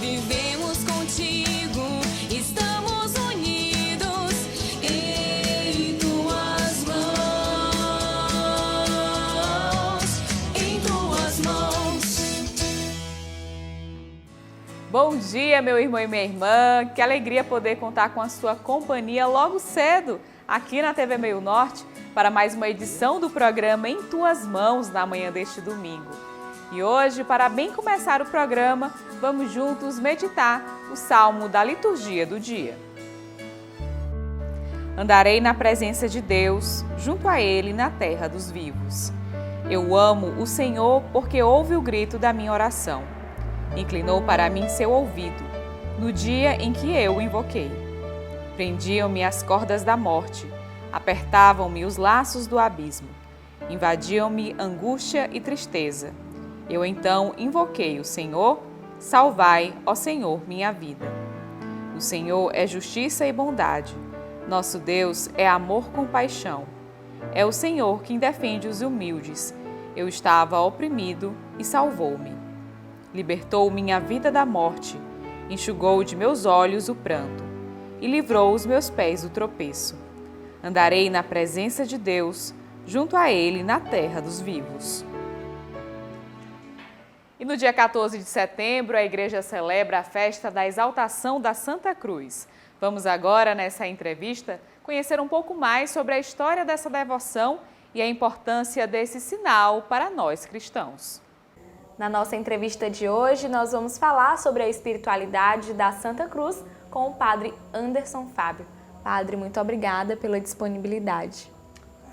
vivemos contigo, estamos unidos em tuas mãos, em tuas mãos. Bom dia, meu irmão e minha irmã. Que alegria poder contar com a sua companhia logo cedo aqui na TV Meio Norte para mais uma edição do programa Em Tuas Mãos na manhã deste domingo. E hoje, para bem começar o programa, vamos juntos meditar o salmo da liturgia do dia. Andarei na presença de Deus, junto a Ele na terra dos vivos. Eu amo o Senhor porque ouve o grito da minha oração. Inclinou para mim seu ouvido, no dia em que eu o invoquei. Prendiam-me as cordas da morte, apertavam-me os laços do abismo, invadiam-me angústia e tristeza. Eu então invoquei o Senhor, salvai, ó Senhor, minha vida. O Senhor é justiça e bondade, nosso Deus é amor com paixão. É o Senhor quem defende os humildes. Eu estava oprimido e salvou-me. Libertou minha vida da morte, enxugou de meus olhos o pranto e livrou os meus pés do tropeço. Andarei na presença de Deus, junto a Ele na terra dos vivos. E no dia 14 de setembro, a igreja celebra a festa da exaltação da Santa Cruz. Vamos agora, nessa entrevista, conhecer um pouco mais sobre a história dessa devoção e a importância desse sinal para nós cristãos. Na nossa entrevista de hoje, nós vamos falar sobre a espiritualidade da Santa Cruz com o Padre Anderson Fábio. Padre, muito obrigada pela disponibilidade.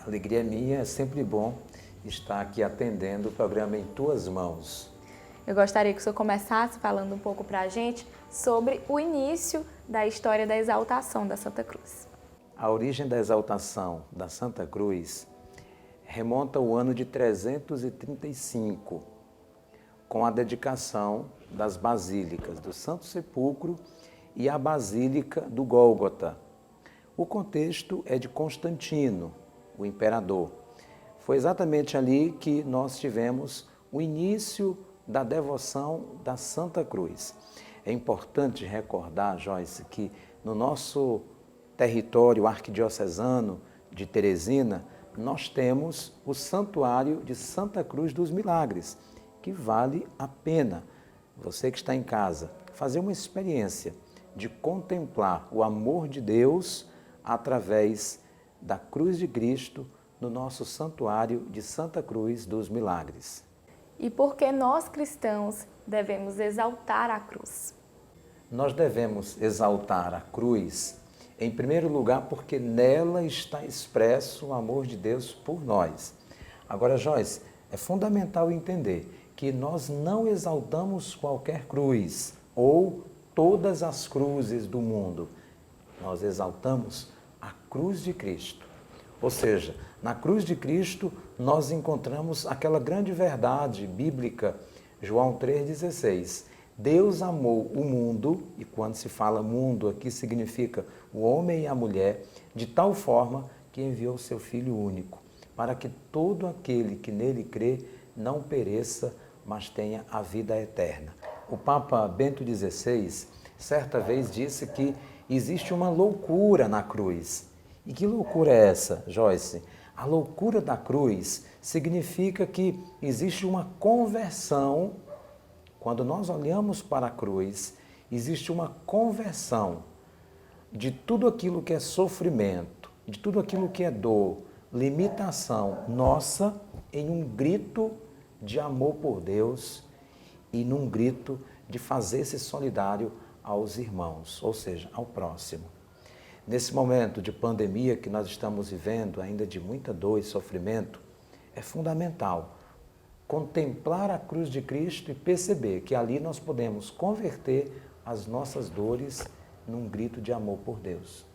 A alegria é minha, é sempre bom estar aqui atendendo o programa Em Tuas Mãos. Eu gostaria que o senhor começasse falando um pouco para a gente sobre o início da história da exaltação da Santa Cruz. A origem da exaltação da Santa Cruz remonta ao ano de 335, com a dedicação das basílicas do Santo Sepulcro e a Basílica do Gólgota. O contexto é de Constantino, o imperador. Foi exatamente ali que nós tivemos o início da devoção da Santa Cruz. É importante recordar, Joyce, que no nosso território arquidiocesano de Teresina, nós temos o Santuário de Santa Cruz dos Milagres, que vale a pena, você que está em casa, fazer uma experiência de contemplar o amor de Deus através da cruz de Cristo no nosso Santuário de Santa Cruz dos Milagres. E por que nós cristãos devemos exaltar a cruz? Nós devemos exaltar a cruz, em primeiro lugar, porque nela está expresso o amor de Deus por nós. Agora, Joyce, é fundamental entender que nós não exaltamos qualquer cruz ou todas as cruzes do mundo. Nós exaltamos a cruz de Cristo. Ou seja, na cruz de Cristo nós encontramos aquela grande verdade bíblica, João 3,16. Deus amou o mundo, e quando se fala mundo aqui significa o homem e a mulher, de tal forma que enviou o seu Filho único, para que todo aquele que nele crê não pereça, mas tenha a vida eterna. O Papa Bento XVI, certa vez, disse que existe uma loucura na cruz. E que loucura é essa, Joyce? A loucura da cruz significa que existe uma conversão. Quando nós olhamos para a cruz, existe uma conversão de tudo aquilo que é sofrimento, de tudo aquilo que é dor, limitação nossa, em um grito de amor por Deus e num grito de fazer-se solidário aos irmãos, ou seja, ao próximo. Nesse momento de pandemia que nós estamos vivendo, ainda de muita dor e sofrimento, é fundamental contemplar a cruz de Cristo e perceber que ali nós podemos converter as nossas dores num grito de amor por Deus.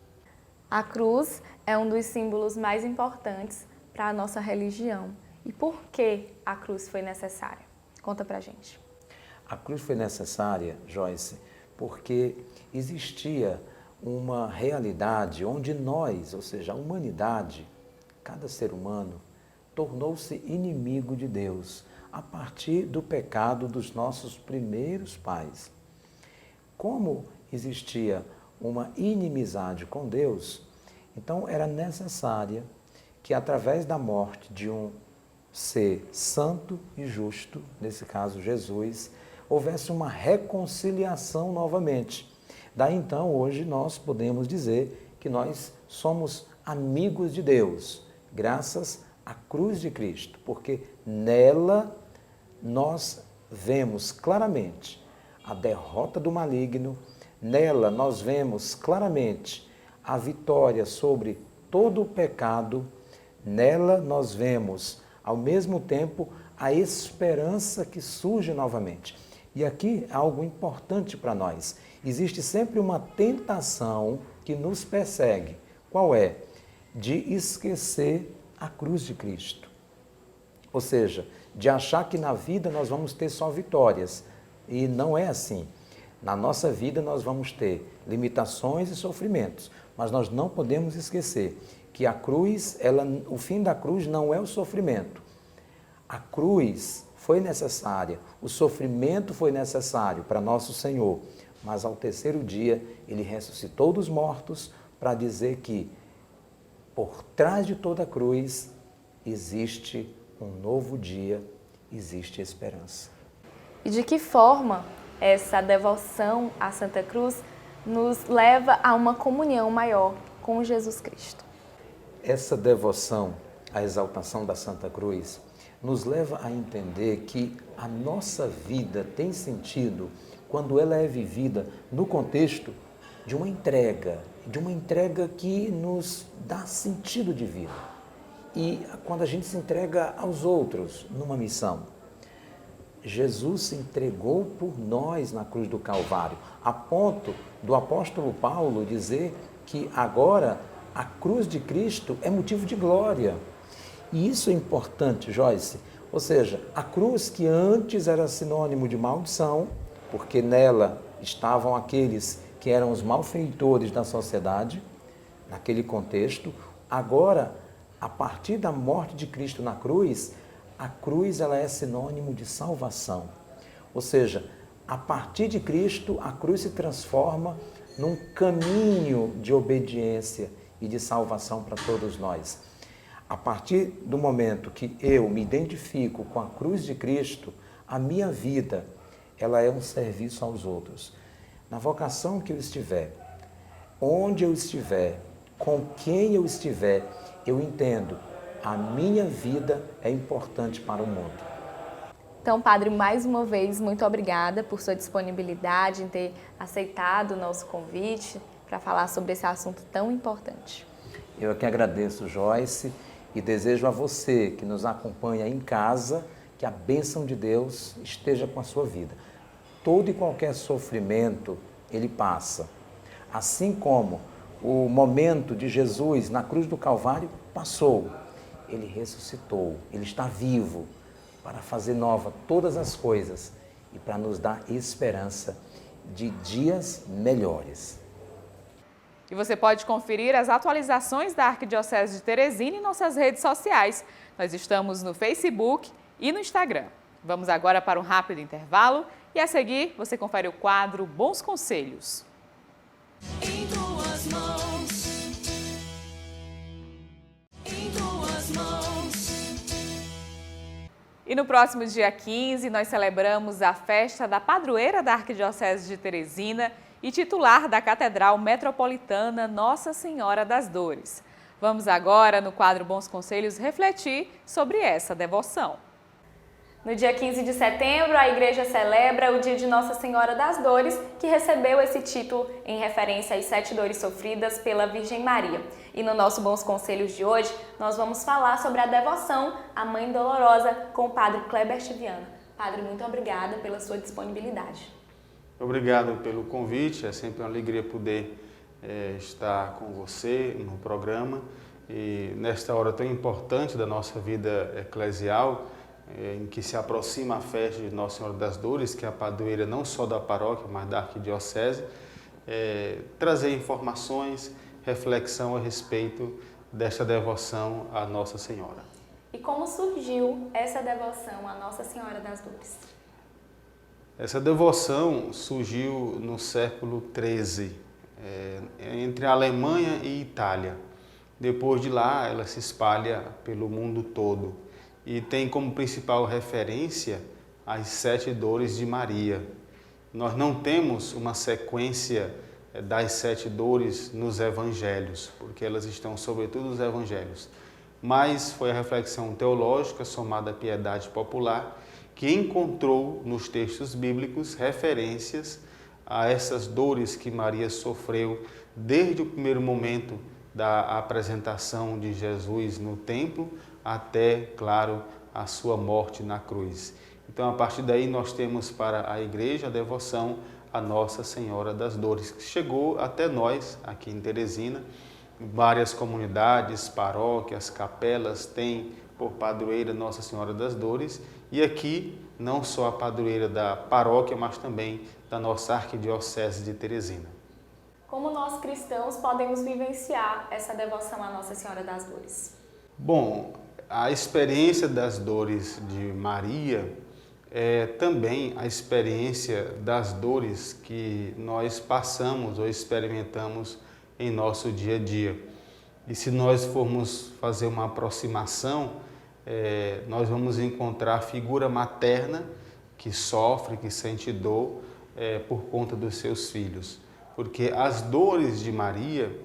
A cruz é um dos símbolos mais importantes para a nossa religião. E por que a cruz foi necessária? Conta pra gente. A cruz foi necessária, Joyce, porque existia uma realidade onde nós, ou seja, a humanidade, cada ser humano, tornou-se inimigo de Deus a partir do pecado dos nossos primeiros pais. como existia uma inimizade com Deus, então era necessária que através da morte de um ser santo e justo, nesse caso Jesus, houvesse uma reconciliação novamente. Daí então, hoje nós podemos dizer que nós somos amigos de Deus, graças à cruz de Cristo, porque nela nós vemos claramente a derrota do maligno, nela nós vemos claramente a vitória sobre todo o pecado, nela nós vemos, ao mesmo tempo, a esperança que surge novamente. E aqui algo importante para nós. Existe sempre uma tentação que nos persegue. Qual é? De esquecer a cruz de Cristo. Ou seja, de achar que na vida nós vamos ter só vitórias. E não é assim. Na nossa vida nós vamos ter limitações e sofrimentos, mas nós não podemos esquecer que a cruz, o fim da cruz não é o sofrimento. A cruz foi necessária, o sofrimento foi necessário para nosso Senhor, mas ao terceiro dia ele ressuscitou dos mortos para dizer que por trás de toda a cruz existe um novo dia, existe esperança. E de que forma essa devoção à Santa Cruz nos leva a uma comunhão maior com Jesus Cristo? Essa devoção à exaltação da Santa Cruz nos leva a entender que a nossa vida tem sentido quando ela é vivida no contexto de uma entrega que nos dá sentido de vida. E quando a gente se entrega aos outros numa missão. Jesus se entregou por nós na cruz do Calvário, a ponto do apóstolo Paulo dizer que agora a cruz de Cristo é motivo de glória. E isso é importante, Joyce. Ou seja, a cruz que antes era sinônimo de maldição, porque nela estavam aqueles que eram os malfeitores da sociedade, naquele contexto, agora, a partir da morte de Cristo na cruz, a cruz ela é sinônimo de salvação. Ou seja, a partir de Cristo, a cruz se transforma num caminho de obediência e de salvação para todos nós. A partir do momento que eu me identifico com a cruz de Cristo, a minha vida, ela é um serviço aos outros. Na vocação que eu estiver, onde eu estiver, com quem eu estiver, eu entendo, a minha vida é importante para o mundo. Então, Padre, mais uma vez, muito obrigada por sua disponibilidade em ter aceitado o nosso convite para falar sobre esse assunto tão importante. Eu aqui agradeço, Joyce, e desejo a você que nos acompanha em casa que a bênção de Deus esteja com a sua vida. Todo e qualquer sofrimento, ele passa. Assim como o momento de Jesus na cruz do Calvário passou, ele ressuscitou, ele está vivo para fazer nova todas as coisas e para nos dar esperança de dias melhores. E você pode conferir as atualizações da Arquidiocese de Teresina em nossas redes sociais. Nós estamos no Facebook e no Instagram. Vamos agora para um rápido intervalo e a seguir você confere o quadro Bons Conselhos. Em tuas mãos, em tuas mãos. E no próximo dia 15, nós celebramos a festa da padroeira da Arquidiocese de Teresina e titular da Catedral Metropolitana Nossa Senhora das Dores. Vamos agora, no quadro Bons Conselhos, refletir sobre essa devoção. No dia 15 de setembro, a Igreja celebra o dia de Nossa Senhora das Dores, que recebeu esse título em referência às 7 dores sofridas pela Virgem Maria. E no nosso Bons Conselhos de hoje, nós vamos falar sobre a devoção à Mãe Dolorosa com o Padre Kleber Viana. Padre, muito obrigada pela sua disponibilidade. Obrigado pelo convite, é sempre uma alegria poder estar com você no programa e nesta hora tão importante da nossa vida eclesial, em que se aproxima a festa de Nossa Senhora das Dores, que é a padroeira não só da paróquia, mas da arquidiocese, trazer informações, reflexão a respeito desta devoção à Nossa Senhora. E como surgiu essa devoção à Nossa Senhora das Dores? Essa devoção surgiu no século XIII, entre a Alemanha e Itália. Depois de lá, ela se espalha pelo mundo todo e tem como principal referência as 7 dores de Maria. Nós não temos uma sequência das 7 dores nos evangelhos, porque elas estão sobretudo nos evangelhos. Mas foi a reflexão teológica somada à piedade popular que encontrou nos textos bíblicos referências a essas dores que Maria sofreu desde o primeiro momento da apresentação de Jesus no templo até, claro, a sua morte na cruz. Então, a partir daí, nós temos para a igreja a devoção a Nossa Senhora das Dores, que chegou até nós, aqui em Teresina. Várias comunidades, paróquias, capelas têm por padroeira Nossa Senhora das Dores, e aqui não só a padroeira da paróquia, mas também da nossa arquidiocese de Teresina. Como nós cristãos podemos vivenciar essa devoção à Nossa Senhora das Dores? Bom, a experiência das dores de Maria é também a experiência das dores que nós passamos ou experimentamos em nosso dia a dia. E se nós formos fazer uma aproximação, nós vamos encontrar a figura materna que sofre, que sente dor por conta dos seus filhos. Porque as dores de Maria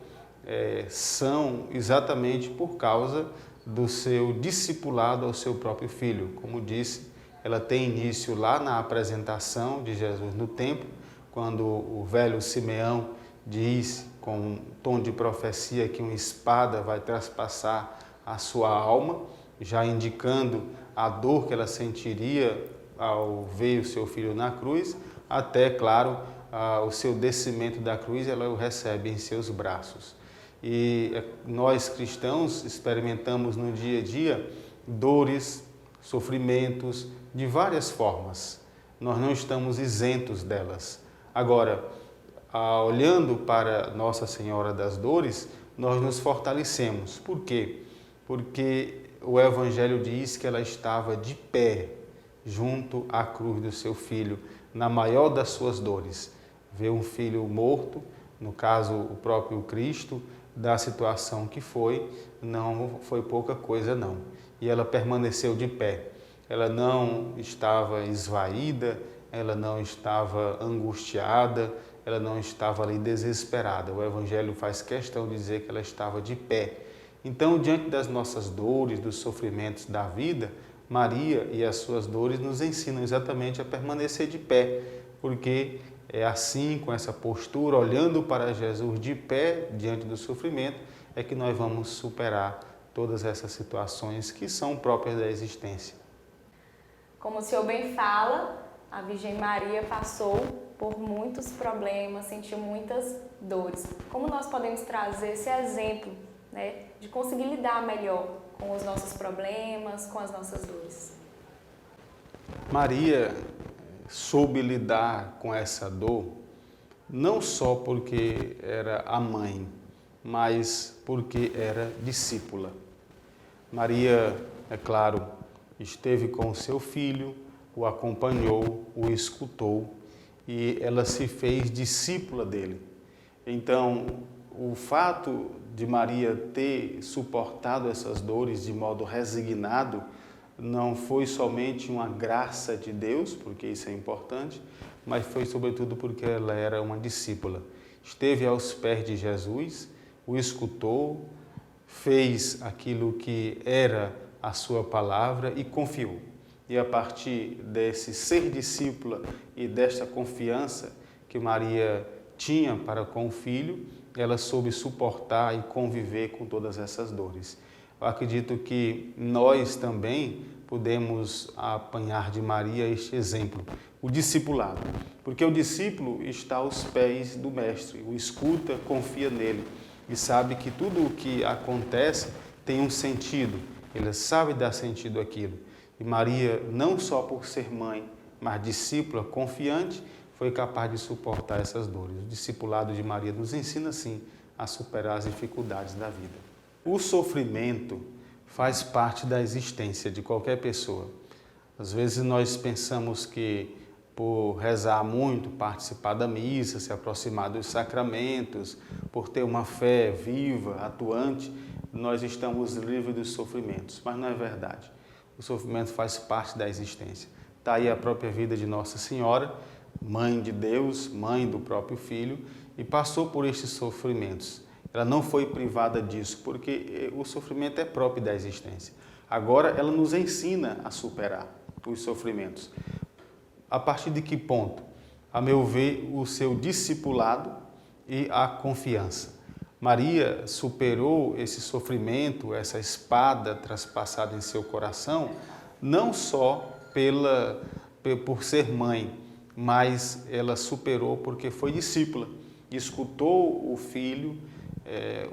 são exatamente por causa do seu discipulado ao seu próprio filho. Como disse, ela tem início lá na apresentação de Jesus no templo, quando o velho Simeão diz com um tom de profecia que uma espada vai traspassar a sua alma, já indicando a dor que ela sentiria ao ver o seu filho na cruz, até, claro, o seu descimento da cruz, ela o recebe em seus braços. E nós cristãos experimentamos no dia a dia dores, sofrimentos de várias formas. Nós não estamos isentos delas. Agora, olhando para Nossa Senhora das Dores, nós nos fortalecemos. Por quê? Porque o Evangelho diz que ela estava de pé junto à cruz do seu filho, na maior das suas dores. Ver um filho morto, no caso o próprio Cristo, da situação que foi, não foi pouca coisa não. E ela permaneceu de pé. Ela não estava esvaída, ela não estava angustiada, ela não estava ali desesperada. O Evangelho faz questão de dizer que ela estava de pé. Então, diante das nossas dores, dos sofrimentos da vida, Maria e as suas dores nos ensinam exatamente a permanecer de pé, porque é assim, com essa postura, olhando para Jesus de pé diante do sofrimento, é que nós vamos superar todas essas situações que são próprias da existência. Como o senhor bem fala, a Virgem Maria passou por muitos problemas, sentiu muitas dores. Como nós podemos trazer esse exemplo, né, de conseguir lidar melhor com os nossos problemas, com as nossas dores? Maria soube lidar com essa dor, não só porque era a mãe, mas porque era discípula. Maria, é claro, esteve com o seu filho, o acompanhou, o escutou e ela se fez discípula dele. Então, o fato de Maria ter suportado essas dores de modo resignado não foi somente uma graça de Deus, porque isso é importante, mas foi sobretudo porque ela era uma discípula. Esteve aos pés de Jesus, o escutou, fez aquilo que era a sua palavra e confiou. E a partir desse ser discípula e desta confiança que Maria tinha para com o filho, ela soube suportar e conviver com todas essas dores. Eu acredito que nós também podemos apanhar de Maria este exemplo, o discipulado. Porque o discípulo está aos pés do mestre, o escuta, confia nele e sabe que tudo o que acontece tem um sentido, ele sabe dar sentido àquilo. E Maria, não só por ser mãe, mas discípula, confiante, foi capaz de suportar essas dores. O discipulado de Maria nos ensina, sim, a superar as dificuldades da vida. O sofrimento faz parte da existência de qualquer pessoa. Às vezes nós pensamos que por rezar muito, participar da missa, se aproximar dos sacramentos, por ter uma fé viva, atuante, nós estamos livres dos sofrimentos. Mas não é verdade. O sofrimento faz parte da existência. Está aí a própria vida de Nossa Senhora, mãe de Deus, mãe do próprio Filho, e passou por estes sofrimentos. Ela não foi privada disso, porque o sofrimento é próprio da existência. Agora, ela nos ensina a superar os sofrimentos. A partir de que ponto? A meu ver, o seu discipulado e a confiança. Maria superou esse sofrimento, essa espada traspassada em seu coração, não só por ser mãe, mas ela superou porque foi discípula. Escutou o filho,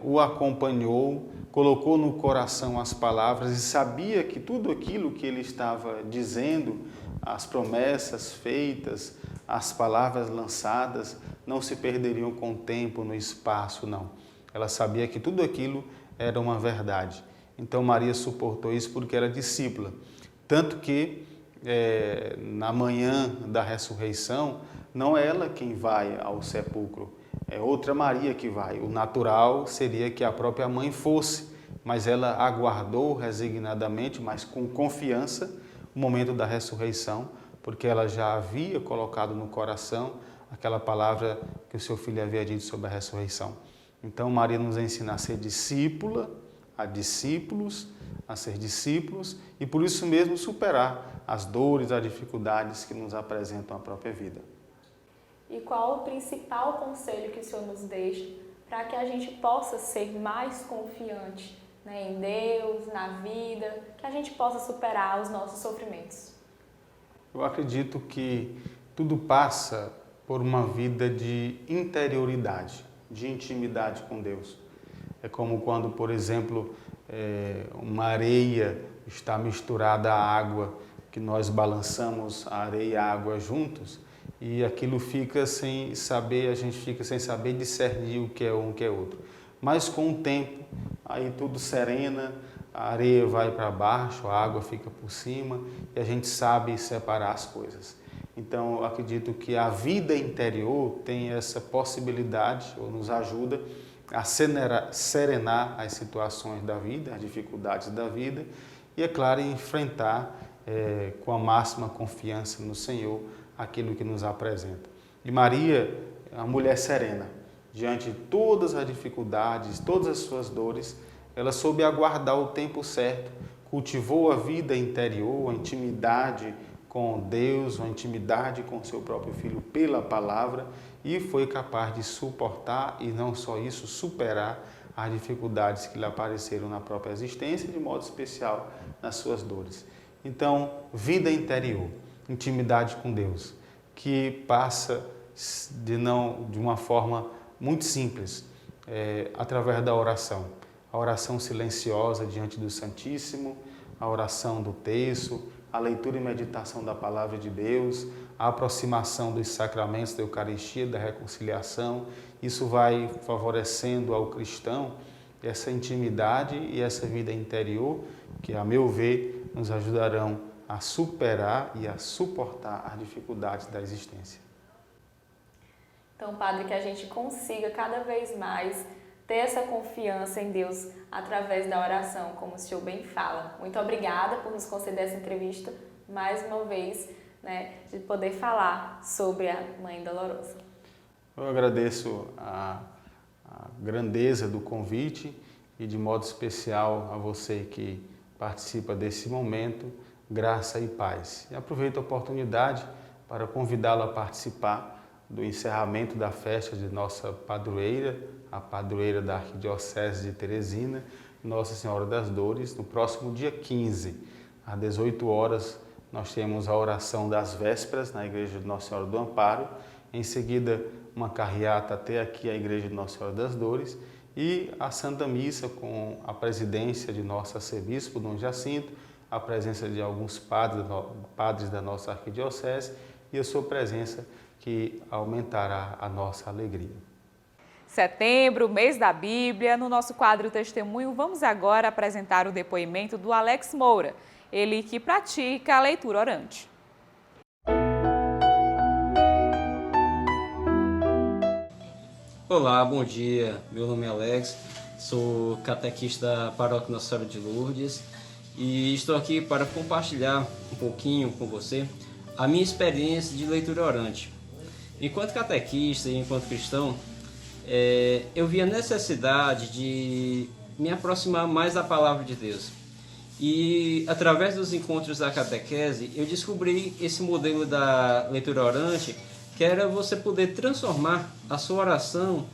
o acompanhou, colocou no coração as palavras e sabia que tudo aquilo que ele estava dizendo, as promessas feitas, as palavras lançadas, não se perderiam com o tempo, no espaço, não. Ela sabia que tudo aquilo era uma verdade. Então Maria suportou isso porque era discípula. Tanto que na manhã da ressurreição, não é ela quem vai ao sepulcro, é outra Maria que vai. O natural seria que a própria mãe fosse, mas ela aguardou resignadamente, mas com confiança, o momento da ressurreição, porque ela já havia colocado no coração aquela palavra que o seu filho havia dito sobre a ressurreição. Então Maria nos ensina a ser discípula, a discípulos, a ser discípulos e por isso mesmo superar as dores, as dificuldades que nos apresentam a própria vida. E qual o principal conselho que o Senhor nos deixa para que a gente possa ser mais confiante, né, em Deus, na vida, que a gente possa superar os nossos sofrimentos? Eu acredito que tudo passa por uma vida de interioridade, de intimidade com Deus. É como quando, por exemplo, uma areia está misturada à água, que nós balançamos a areia e a água juntos, e aquilo fica sem saber, a gente fica sem saber discernir o que é um, o que é outro. Mas com o tempo, aí tudo serena, a areia vai para baixo, a água fica por cima e a gente sabe separar as coisas. Então, eu acredito que a vida interior tem essa possibilidade, ou nos ajuda a serenar as situações da vida, as dificuldades da vida e, é claro, enfrentar com a máxima confiança no Senhor aquilo que nos apresenta. E Maria é uma mulher serena. Diante de todas as dificuldades, todas as suas dores, ela soube aguardar o tempo certo, cultivou a vida interior, a intimidade com Deus, a intimidade com seu próprio Filho pela palavra e foi capaz de suportar e não só isso, superar as dificuldades que lhe apareceram na própria existência, de modo especial nas suas dores. Então, vida interior, intimidade com Deus, que passa de uma forma muito simples, através da oração. A oração silenciosa diante do Santíssimo, a oração do terço, a leitura e meditação da Palavra de Deus, a aproximação dos sacramentos da Eucaristia, da reconciliação. Isso vai favorecendo ao cristão essa intimidade e essa vida interior que, a meu ver, nos ajudarão a superar e a suportar as dificuldades da existência. Então, Padre, que a gente consiga cada vez mais ter essa confiança em Deus através da oração, como o senhor bem fala. Muito obrigada por nos conceder essa entrevista, mais uma vez, né, de poder falar sobre a Mãe Dolorosa. Eu agradeço a grandeza do convite e, de modo especial, a você que participa desse momento, graça e paz. E aproveito a oportunidade para convidá-lo a participar do encerramento da festa de nossa padroeira, a padroeira da Arquidiocese de Teresina, Nossa Senhora das Dores, no próximo dia 15, às 18 horas, nós temos a oração das vésperas na Igreja de Nossa Senhora do Amparo, em seguida uma carreata até aqui a Igreja de Nossa Senhora das Dores e a Santa Missa com a presidência de nosso arcebispo, Dom Jacinto, a presença de alguns padres da nossa Arquidiocese e a sua presença que aumentará a nossa alegria. Setembro, mês da Bíblia. No nosso quadro Testemunho, vamos agora apresentar o depoimento do Alex Moura, ele que pratica a leitura orante. Olá, bom dia. Meu nome é Alex, sou catequista da Paróquia Nossa Senhora de Lourdes e estou aqui para compartilhar um pouquinho com você a minha experiência de leitura orante. Enquanto catequista e enquanto cristão, eu vi a necessidade de me aproximar mais da Palavra de Deus. E através dos encontros da catequese, eu descobri esse modelo da leitura orante, que era você poder transformar a sua oração,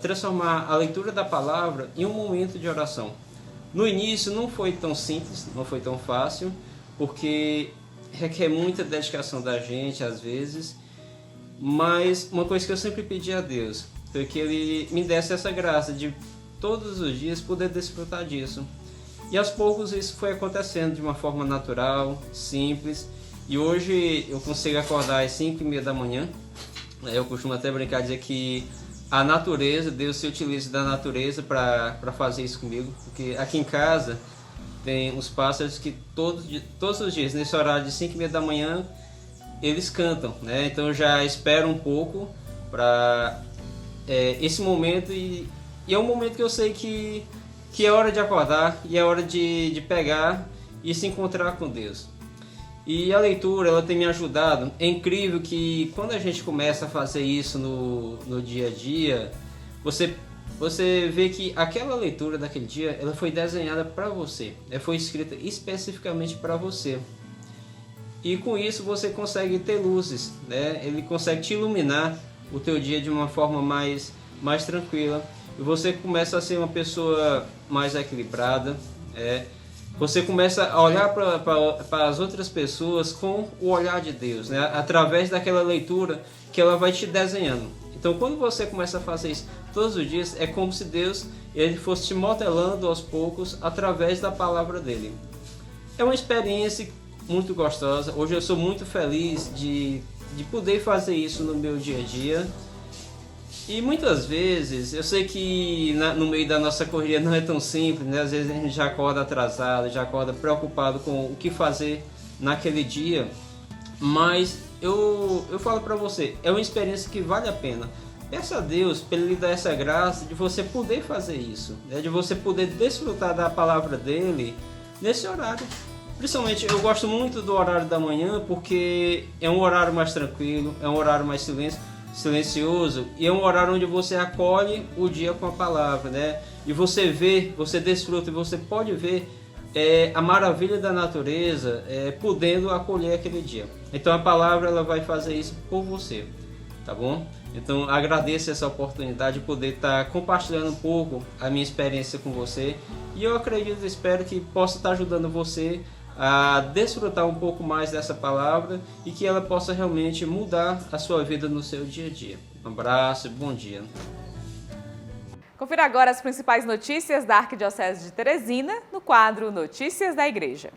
transformar a leitura da palavra em um momento de oração. No início não foi tão simples, não foi tão fácil, porque requer muita dedicação da gente às vezes, mas uma coisa que eu sempre pedi a Deus foi que Ele me desse essa graça de todos os dias poder desfrutar disso. E aos poucos isso foi acontecendo de uma forma natural, simples. E hoje eu consigo acordar às 5h30 da manhã. Eu costumo até brincar, dizer que a natureza, Deus se utiliza da natureza para fazer isso comigo. Porque aqui em casa tem uns pássaros que todos os dias, nesse horário de 5h30 da manhã, eles cantam, né? Então eu já espero um pouco para esse momento. E é um momento que eu sei que é hora de acordar e é hora de pegar e se encontrar com Deus. E a leitura, ela tem me ajudado. É incrível que quando a gente começa a fazer isso no dia a dia, você vê que aquela leitura daquele dia, ela foi desenhada para você, foi escrita especificamente para você. E com isso você consegue ter luzes, né? Ele consegue te iluminar o teu dia de uma forma mais tranquila. E você começa a ser uma pessoa mais equilibrada, Você começa a olhar para as outras pessoas com o olhar de Deus, né? Através daquela leitura que ela vai te desenhando. Então, quando você começa a fazer isso todos os dias, é como se Deus ele fosse te modelando aos poucos através da palavra dele. É uma experiência muito gostosa. Hoje eu sou muito feliz de poder fazer isso no meu dia a dia. E muitas vezes, eu sei que no meio da nossa correria não é tão simples, né? Às vezes a gente já acorda atrasado, já acorda preocupado com o que fazer naquele dia. Mas eu falo para você, é uma experiência que vale a pena. Peça a Deus para Ele lhe dar essa graça de você poder fazer isso, né? De você poder desfrutar da palavra dEle nesse horário. Principalmente, eu gosto muito do horário da manhã porque é um horário mais tranquilo, é um horário mais silencioso e é um horário onde você acolhe o dia com a palavra, né? E você vê, você desfruta e você pode ver a maravilha da natureza podendo acolher aquele dia. Então a palavra ela vai fazer isso por você, tá bom? Então agradeço essa oportunidade de poder estar compartilhando um pouco a minha experiência com você e eu acredito, espero que possa estar ajudando você a desfrutar um pouco mais dessa palavra e que ela possa realmente mudar a sua vida no seu dia a dia. Um abraço e bom dia. Confira agora as principais notícias da Arquidiocese de Teresina no quadro Notícias da Igreja.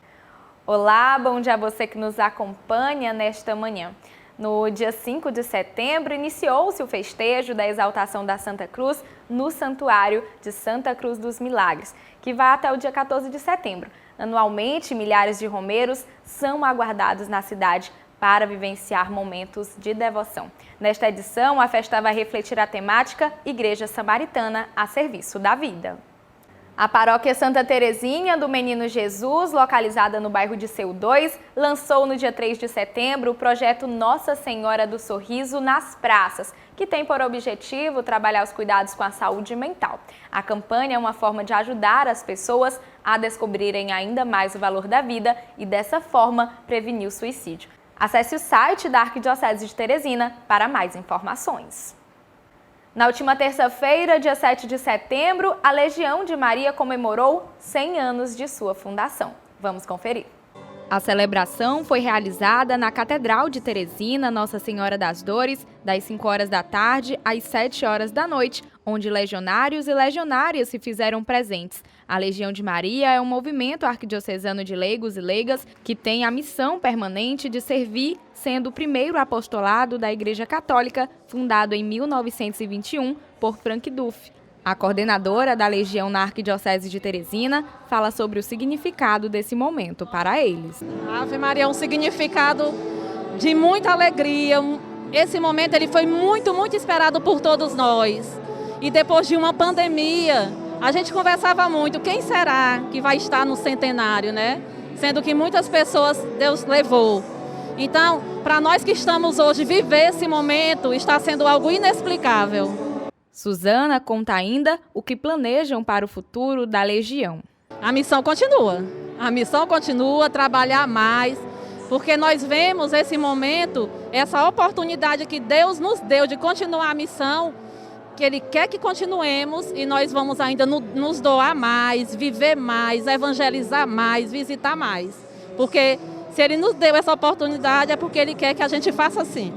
Olá, bom dia a você que nos acompanha nesta manhã. No dia 5 de setembro, iniciou-se o festejo da exaltação da Santa Cruz no Santuário de Santa Cruz dos Milagres, que vai até o dia 14 de setembro. Anualmente, milhares de romeiros são aguardados na cidade para vivenciar momentos de devoção. Nesta edição, a festa vai refletir a temática Igreja Samaritana a serviço da vida. A Paróquia Santa Teresinha do Menino Jesus, localizada no bairro de Seu 2, lançou no dia 3 de setembro o projeto Nossa Senhora do Sorriso nas Praças, que tem por objetivo trabalhar os cuidados com a saúde mental. A campanha é uma forma de ajudar as pessoas a descobrirem ainda mais o valor da vida e, dessa forma, prevenir o suicídio. Acesse o site da Arquidiocese de Teresina para mais informações. Na última terça-feira, dia 7 de setembro, a Legião de Maria comemorou 100 anos de sua fundação. Vamos conferir. A celebração foi realizada na Catedral de Teresina, Nossa Senhora das Dores, das 5 horas da tarde às 7 horas da noite, onde legionários e legionárias se fizeram presentes. A Legião de Maria é um movimento arquidiocesano de leigos e leigas que tem a missão permanente de servir, sendo o primeiro apostolado da Igreja Católica, fundado em 1921 por Frank Duff. A coordenadora da Legião na Arquidiocese de Teresina fala sobre o significado desse momento para eles. A Ave Maria é um significado de muita alegria. Esse momento ele foi muito esperado por todos nós. e depois de uma pandemia, a gente conversava muito, quem será que vai estar no centenário, né? Sendo que muitas pessoas Deus levou. Então, para nós que estamos hoje, viver esse momento está sendo algo inexplicável. Suzana conta ainda o que planejam para o futuro da Legião. A missão continua. A missão continua, trabalhar mais, porque nós vemos esse momento, essa oportunidade que Deus nos deu de continuar a missão, que Ele quer que continuemos e nós vamos ainda nos doar mais, viver mais, evangelizar mais, visitar mais. Porque se Ele nos deu essa oportunidade é porque Ele quer que a gente faça assim.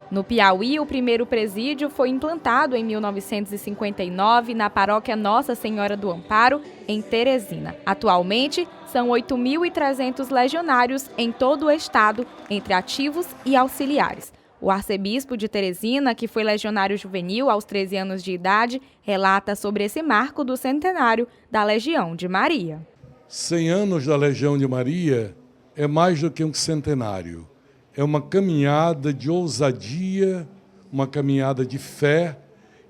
No Piauí, o primeiro presídio foi implantado em 1959 na paróquia Nossa Senhora do Amparo, em Teresina. Atualmente, são 8.300 legionários em todo o estado, entre ativos e auxiliares. O arcebispo de Teresina, que foi legionário juvenil aos 13 anos de idade, relata sobre esse marco do centenário da Legião de Maria. 100 anos da Legião de Maria é mais do que um centenário. É uma caminhada de ousadia, uma caminhada de fé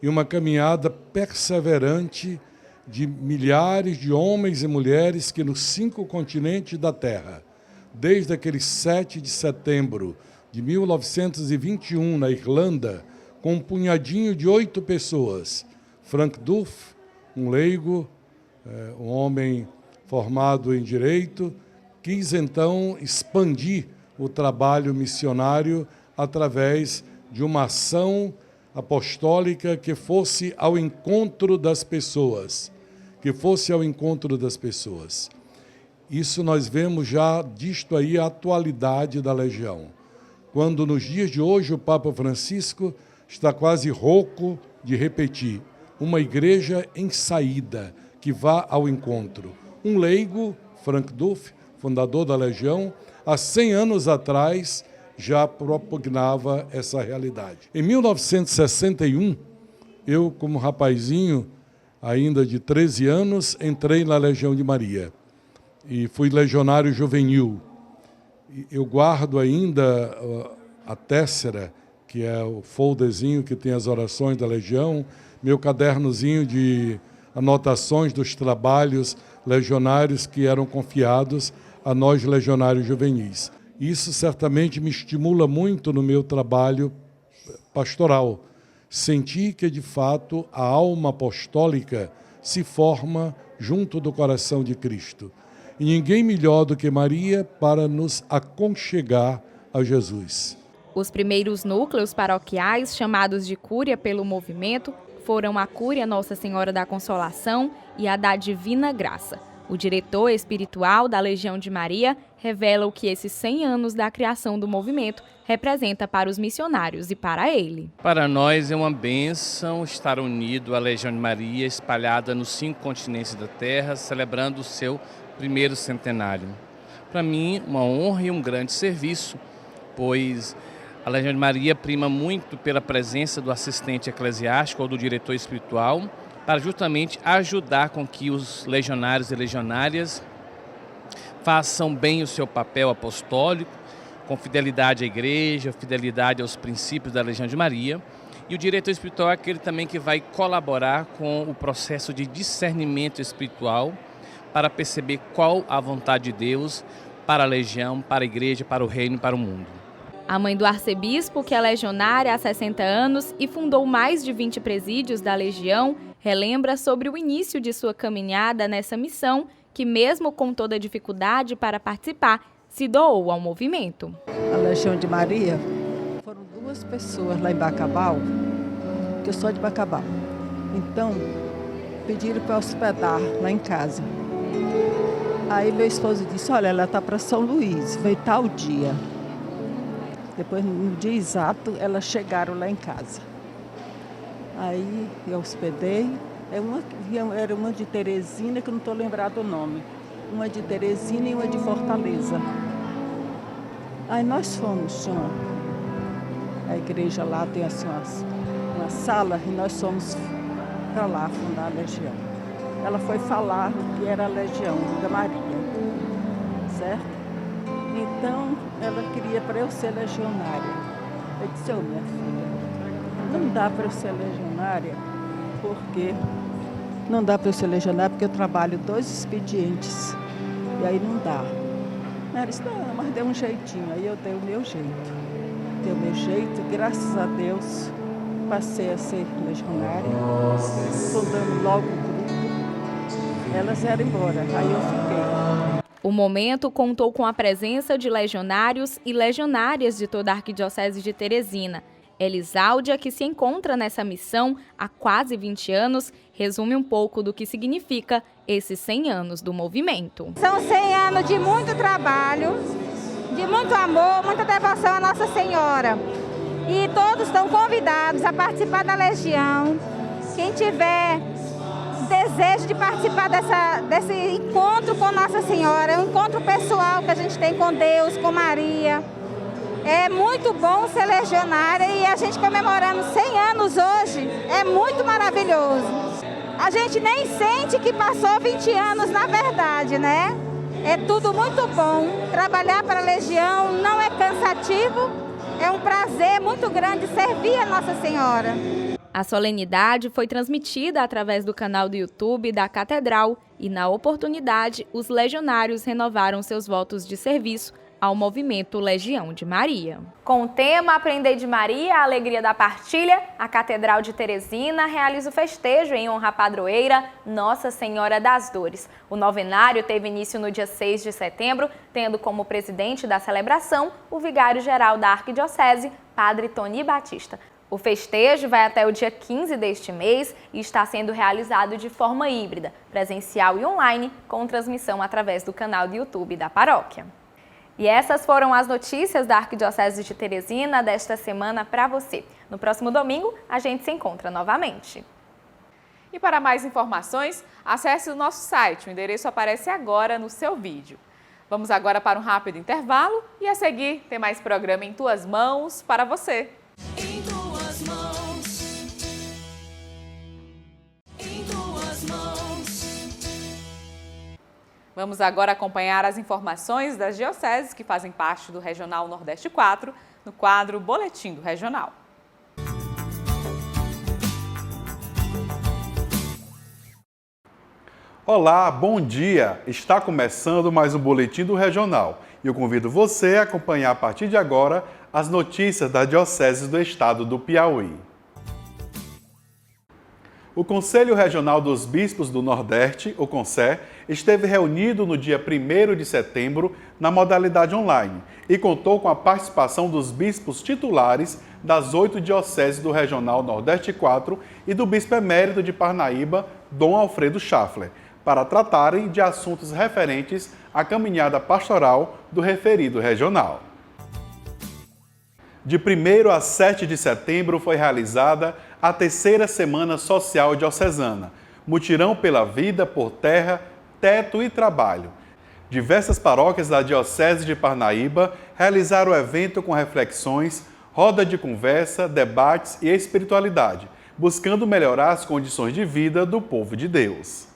e uma caminhada perseverante de milhares de homens e mulheres que nos 5 continentes da Terra, desde aquele 7 de setembro de 1921, na Irlanda, com um punhadinho de 8 pessoas. Frank Duff, um leigo, um homem formado em Direito, quis então expandir o trabalho missionário através de uma ação apostólica que fosse ao encontro das pessoas, Isso nós vemos já disto aí a atualidade da Legião. Quando nos dias de hoje o Papa Francisco está quase rouco de repetir, uma igreja em saída, que vá ao encontro. Um leigo, Frank Duff, fundador da Legião, há 100 anos atrás já propugnava essa realidade. Em 1961, eu, como rapazinho, ainda de 13 anos, entrei na Legião de Maria e fui legionário juvenil. Eu guardo ainda a téssera, que é o folderzinho que tem as orações da Legião, meu cadernozinho de anotações dos trabalhos legionários que eram confiados a nós legionários juvenis. Isso certamente me estimula muito no meu trabalho pastoral. Senti que, de fato, a alma apostólica se forma junto do coração de Cristo. E ninguém melhor do que Maria para nos aconchegar a Jesus. Os primeiros núcleos paroquiais, chamados de Cúria pelo movimento, foram a Cúria Nossa Senhora da Consolação e a da Divina Graça. O diretor espiritual da Legião de Maria revela o que esses 100 anos da criação do movimento representa para os missionários e para ele. Para nós é uma bênção estar unido à Legião de Maria, espalhada nos 5 continentes da Terra, celebrando o seu primeiro centenário. Para mim, uma honra e um grande serviço, pois a Legião de Maria prima muito pela presença do assistente eclesiástico ou do diretor espiritual, para justamente ajudar com que os legionários e legionárias façam bem o seu papel apostólico, com fidelidade à igreja, fidelidade aos princípios da Legião de Maria. E o diretor espiritual é aquele também que vai colaborar com o processo de discernimento espiritual para perceber qual a vontade de Deus para a Legião, para a igreja, para o reino e para o mundo. A mãe do arcebispo, que é legionária há 60 anos e fundou mais de 20 presídios da Legião, relembra sobre o início de sua caminhada nessa missão, que mesmo com toda a dificuldade para participar, se doou ao movimento. A Legião de Maria, foram 2 pessoas lá em Bacabal, que eu sou de Bacabal. Então, pediram para hospedar lá em casa. Aí meu esposo disse, olha, ela está para São Luís, veio tal dia. Depois, no dia exato, elas chegaram lá em casa. Aí eu hospedei. Era uma de Teresina, que eu não estou lembrado o nome. Uma de Teresina e uma de Fortaleza. Aí nós fomos, a igreja lá tem assim uma sala, e nós fomos para lá fundar a Legião. Ela foi falar o que era a Legião da Maria, certo? Então, ela queria para eu ser legionária. Eu disse, minha filha, não dá para eu ser legionária, porque não dá para eu ser legionária, porque eu trabalho 2 expedientes. E aí não dá. Ela disse, não, mas deu um jeitinho. Aí eu dei o meu jeito. Dei o meu jeito, graças a Deus, passei a ser legionária. Fundando logo o grupo. Elas eram embora, aí eu fiquei. O momento contou com a presença de legionários e legionárias de toda a Arquidiocese de Teresina. Elisáudia, que se encontra nessa missão há quase 20 anos, resume um pouco do que significa esses 100 anos do movimento. São 100 anos de muito trabalho, de muito amor, muita devoção à Nossa Senhora. E todos estão convidados a participar da Legião. Quem tiver desejo de participar desse encontro com Nossa Senhora, é um encontro pessoal que a gente tem com Deus, com Maria. É muito bom ser legionária e a gente comemorando 100 anos hoje é muito maravilhoso. A gente nem sente que passou 20 anos, na verdade, né? É tudo muito bom. Trabalhar para a Legião não é cansativo, é um prazer muito grande servir a Nossa Senhora. A solenidade foi transmitida através do canal do YouTube da Catedral e, na oportunidade, os legionários renovaram seus votos de serviço ao movimento Legião de Maria. Com o tema Aprender de Maria, a alegria da partilha, a Catedral de Teresina realiza o festejo em honra à padroeira Nossa Senhora das Dores. O novenário teve início no dia 6 de setembro, tendo como presidente da celebração o vigário-geral da Arquidiocese, Padre Tony Batista. O festejo vai até o dia 15 deste mês e está sendo realizado de forma híbrida, presencial e online, com transmissão através do canal do YouTube da paróquia. E essas foram as notícias da Arquidiocese de Teresina desta semana para você. No próximo domingo, a gente se encontra novamente. E para mais informações, acesse o nosso site, o endereço aparece agora no seu vídeo. Vamos agora para um rápido intervalo e a seguir tem mais programa em tuas mãos para você. Em tuas mãos. Em tuas mãos. Vamos agora acompanhar as informações das dioceses que fazem parte do Regional Nordeste 4, no quadro Boletim do Regional. Olá, bom dia! Está começando mais um Boletim do Regional e eu convido você a acompanhar a partir de agora as notícias das dioceses do estado do Piauí. O Conselho Regional dos Bispos do Nordeste, o CONSER, esteve reunido no dia 1º de setembro na modalidade online e contou com a participação dos bispos titulares das 8 dioceses do Regional Nordeste 4 e do Bispo Emérito de Parnaíba, Dom Alfredo Schaffler, para tratarem de assuntos referentes à caminhada pastoral do referido regional. De 1º a 7 de setembro foi realizada a 3ª Semana Social Diocesana, Mutirão pela Vida por Terra, Teto e Trabalho. Diversas paróquias da Diocese de Parnaíba realizaram o evento com reflexões, roda de conversa, debates e espiritualidade, buscando melhorar as condições de vida do povo de Deus.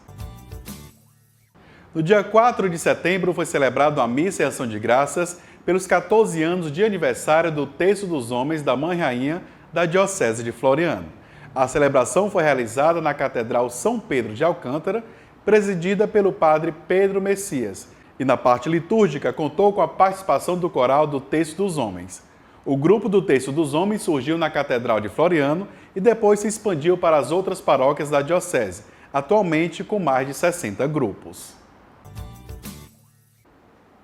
No dia 4 de setembro foi celebrada a missa e ação de graças pelos 14 anos de aniversário do Terço dos Homens da Mãe Rainha da Diocese de Floriano. A celebração foi realizada na Catedral São Pedro de Alcântara, presidida pelo padre Pedro Messias, e na parte litúrgica contou com a participação do coral do Terço dos Homens. O grupo do Terço dos Homens surgiu na Catedral de Floriano e depois se expandiu para as outras paróquias da Diocese, atualmente com mais de 60 grupos.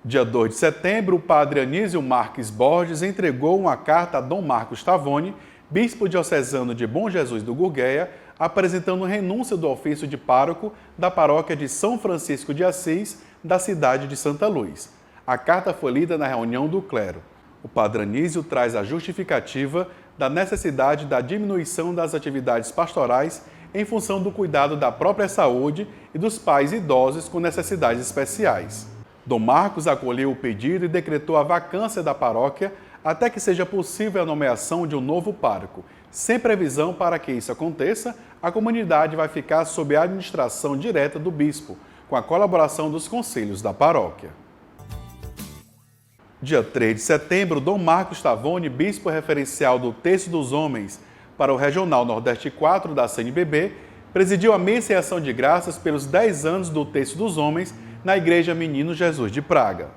Dia 2 de setembro, o padre Anísio Marques Borges entregou uma carta a Dom Marcos Tavoni, bispo diocesano de Bom Jesus do Gurgueia, apresentando renúncia do ofício de pároco da paróquia de São Francisco de Assis, da cidade de Santa Luz. A carta foi lida na reunião do clero. O padre Anísio traz a justificativa da necessidade da diminuição das atividades pastorais em função do cuidado da própria saúde e dos pais idosos com necessidades especiais. Dom Marcos acolheu o pedido e decretou a vacância da paróquia até que seja possível a nomeação de um novo pároco. Sem previsão para que isso aconteça, a comunidade vai ficar sob a administração direta do bispo, com a colaboração dos conselhos da paróquia. Dia 3 de setembro, Dom Marcos Tavoni, bispo referencial do Terço dos Homens para o Regional Nordeste 4 da CNBB, presidiu a missa e ação de graças pelos 10 anos do Terço dos Homens na Igreja Menino Jesus de Praga.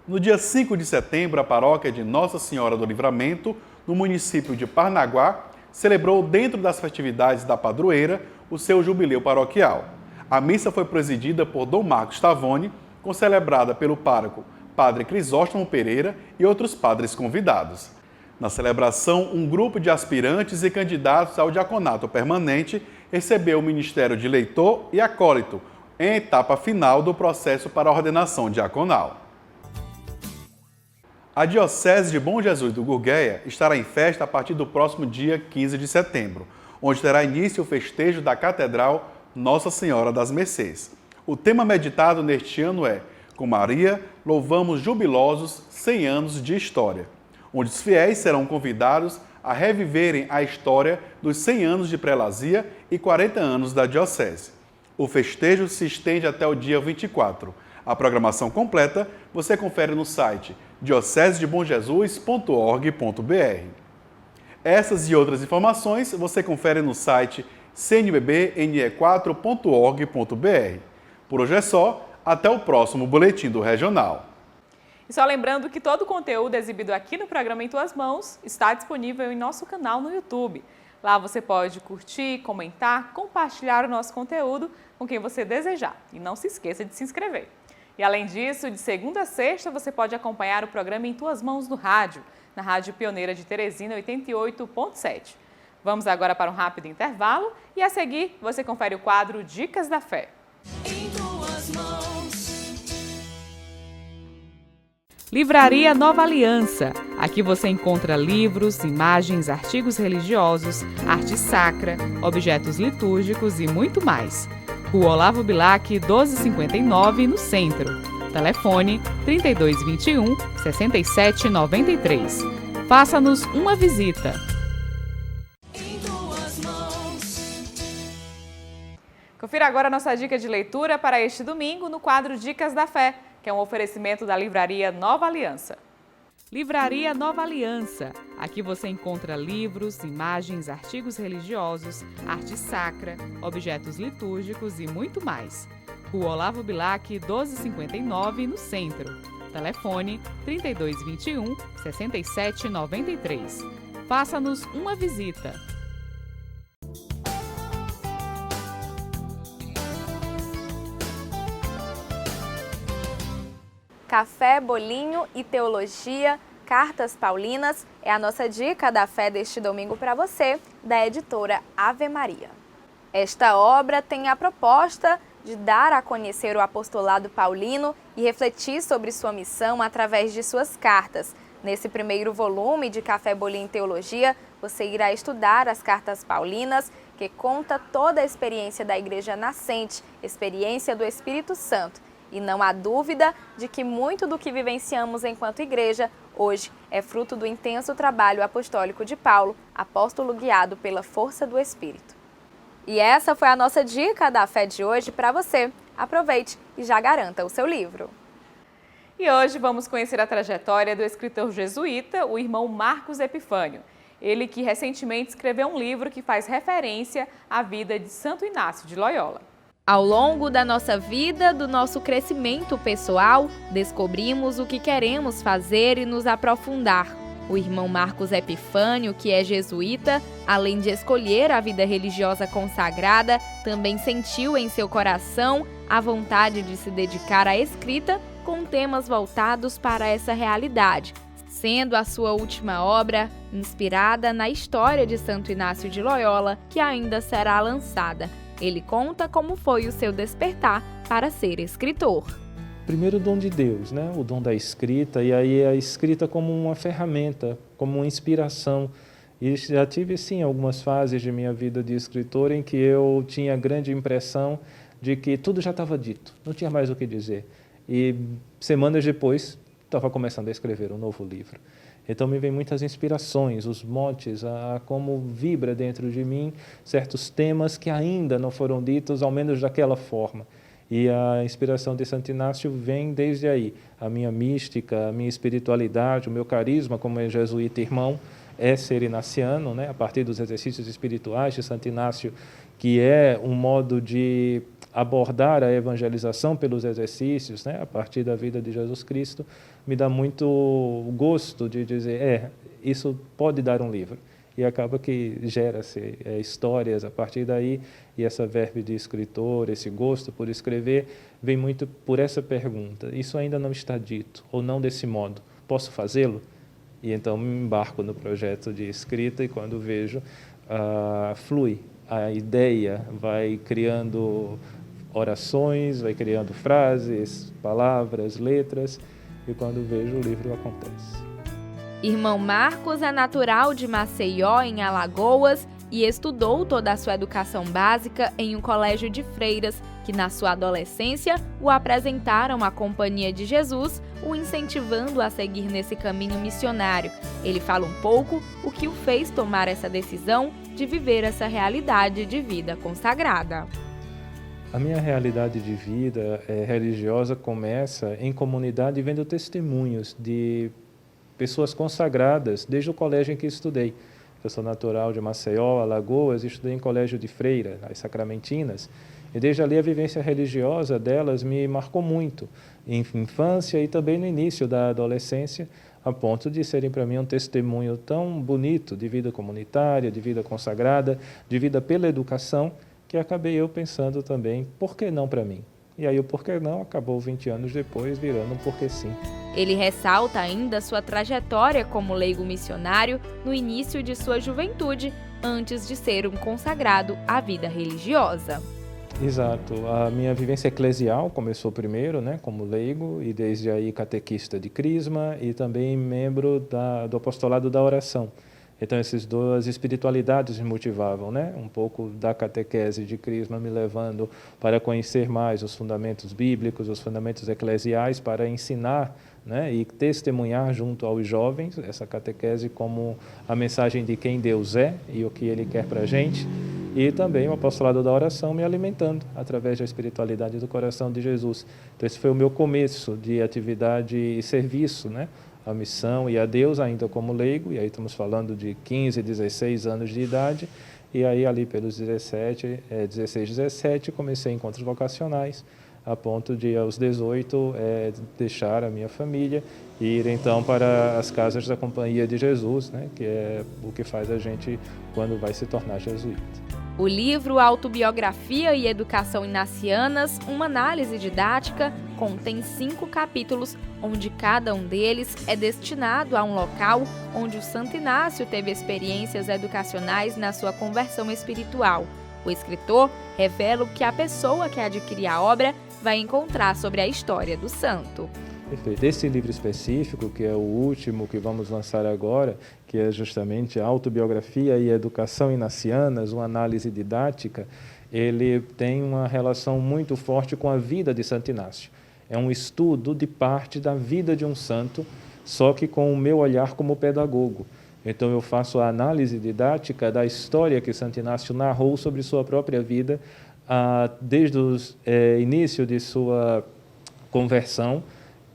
No dia 5 de setembro, a paróquia de Nossa Senhora do Livramento, no município de Parnaguá, celebrou, dentro das festividades da padroeira, o seu jubileu paroquial. A missa foi presidida por Dom Marcos Tavoni, concelebrada pelo pároco Padre Crisóstomo Pereira e outros padres convidados. Na celebração, um grupo de aspirantes e candidatos ao diaconato permanente recebeu o ministério de leitor e acólito, em etapa final do processo para a ordenação diaconal. A Diocese de Bom Jesus do Gurgueia estará em festa a partir do próximo dia 15 de setembro, onde terá início o festejo da Catedral Nossa Senhora das Mercês. O tema meditado neste ano é "Com Maria, louvamos jubilosos 100 anos de história", onde os fiéis serão convidados a reviverem a história dos 100 anos de prelazia e 40 anos da Diocese. O festejo se estende até o dia 24. A programação completa você confere no site diocesedebomjesus.org.br. Essas e outras informações você confere no site cnbbne4.org.br. Por hoje é só, até o próximo Boletim do Regional. E só lembrando que todo o conteúdo exibido aqui no programa Em Tuas Mãos está disponível em nosso canal no YouTube. Lá você pode curtir, comentar, compartilhar o nosso conteúdo com quem você desejar. E não se esqueça de se inscrever. E além disso, de segunda a sexta, você pode acompanhar o programa Em Tuas Mãos no rádio, na Rádio Pioneira de Teresina 88.7. Vamos agora para um rápido intervalo e a seguir você confere o quadro Dicas da Fé. Em tuas mãos. Livraria Nova Aliança. Aqui você encontra livros, imagens, artigos religiosos, arte sacra, objetos litúrgicos e muito mais. Rua Olavo Bilac, 1259, no centro. Telefone 3221-6793. Faça-nos uma visita. Em tuas mãos. Confira agora a nossa dica de leitura para este domingo no quadro Dicas da Fé, que é um oferecimento da Livraria Nova Aliança. Livraria Nova Aliança. Aqui você encontra livros, imagens, artigos religiosos, arte sacra, objetos litúrgicos e muito mais. Rua Olavo Bilac, 1259, no centro. Telefone 3221-6793. Faça-nos uma visita. Café, bolinho e teologia, cartas paulinas é a nossa dica da fé deste domingo para você, da editora Ave Maria. Esta obra tem a proposta de dar a conhecer o apostolado paulino e refletir sobre sua missão através de suas cartas. Nesse primeiro volume de Café, Bolinho e Teologia, você irá estudar as cartas paulinas, que conta toda a experiência da Igreja nascente, experiência do Espírito Santo. E não há dúvida de que muito do que vivenciamos enquanto igreja hoje é fruto do intenso trabalho apostólico de Paulo, apóstolo guiado pela força do Espírito. E essa foi a nossa dica da fé de hoje para você. Aproveite e já garanta o seu livro. E hoje vamos conhecer a trajetória do escritor jesuíta, o irmão Marcos Epifânio. Ele que recentemente escreveu um livro que faz referência à vida de Santo Inácio de Loyola. Ao longo da nossa vida, do nosso crescimento pessoal, descobrimos o que queremos fazer e nos aprofundar. O irmão Marcos Epifânio, que é jesuíta, além de escolher a vida religiosa consagrada, também sentiu em seu coração a vontade de se dedicar à escrita com temas voltados para essa realidade, sendo a sua última obra inspirada na história de Santo Inácio de Loyola, que ainda será lançada. Ele conta como foi o seu despertar para ser escritor. Primeiro o dom de Deus, né? O dom da escrita, e aí a escrita como uma ferramenta, como uma inspiração. E já tive, sim, algumas fases de minha vida de escritor em que eu tinha a grande impressão de que tudo já estava dito, não tinha mais o que dizer. E semanas depois, estava começando a escrever um novo livro. Então me vêm muitas inspirações, os motes, a como vibra dentro de mim certos temas que ainda não foram ditos, ao menos daquela forma. E a inspiração de Santo Inácio vem desde aí. A minha mística, a minha espiritualidade, o meu carisma como jesuíta irmão, é ser inaciano, né? A partir dos exercícios espirituais de Santo Inácio, que é um modo de abordar a evangelização pelos exercícios, né? A partir da vida de Jesus Cristo, me dá muito gosto de dizer, isso pode dar um livro. E acaba que gera-se histórias a partir daí, e essa verve de escritor, esse gosto por escrever, vem muito por essa pergunta. Isso ainda não está dito, ou não desse modo. Posso fazê-lo? E então me embarco no projeto de escrita e quando vejo, flui. A ideia vai criando orações, vai criando frases, palavras, letras, e quando vejo o livro acontece. Irmão Marcos é natural de Maceió, em Alagoas, e estudou toda a sua educação básica em um colégio de freiras, que na sua adolescência o apresentaram à Companhia de Jesus, o incentivando a seguir nesse caminho missionário. Ele fala um pouco o que o fez tomar essa decisão de viver essa realidade de vida consagrada. A minha realidade de vida religiosa começa em comunidade vendo testemunhos de pessoas consagradas desde o colégio em que estudei. Eu sou natural de Maceió, Alagoas, estudei em colégio de freira, as Sacramentinas, e desde ali a vivência religiosa delas me marcou muito, em infância e também no início da adolescência, a ponto de serem para mim um testemunho tão bonito de vida comunitária, de vida consagrada, de vida pela educação, que acabei eu pensando também, por que não para mim? E aí o porquê não acabou 20 anos depois virando um porquê sim. Ele ressalta ainda sua trajetória como leigo missionário no início de sua juventude, antes de ser um consagrado à vida religiosa. Exato. A minha vivência eclesial começou primeiro, né, como leigo, e desde aí catequista de Crisma e também membro do apostolado da oração. Então, essas duas espiritualidades me motivavam, né? Um pouco da catequese de Crisma me levando para conhecer mais os fundamentos bíblicos, os fundamentos eclesiais, para ensinar, né? E testemunhar junto aos jovens essa catequese como a mensagem de quem Deus é e o que Ele quer para a gente. E também o apostolado da oração me alimentando através da espiritualidade do coração de Jesus. Então, esse foi o meu começo de atividade e serviço, né? A missão e a Deus ainda como leigo, e aí estamos falando de 15, 16 anos de idade, e aí ali pelos 16, 17, comecei encontros vocacionais, a ponto de aos 18 deixar a minha família e ir então para as casas da Companhia de Jesus, né, que é o que faz a gente quando vai se tornar jesuíta. O livro Autobiografia e Educação Inacianas, uma análise didática, contém 5 capítulos, onde cada um deles é destinado a um local onde o Santo Inácio teve experiências educacionais na sua conversão espiritual. O escritor revela o que a pessoa que adquirir a obra vai encontrar sobre a história do santo. Perfeito. Esse livro específico, que é o último que vamos lançar agora, que é justamente Autobiografia e Educação Inacianas, uma análise didática, ele tem uma relação muito forte com a vida de Santo Inácio. É um estudo de parte da vida de um santo, só que com o meu olhar como pedagogo. Então eu faço a análise didática da história que Santo Inácio narrou sobre sua própria vida, desde o início de sua conversão,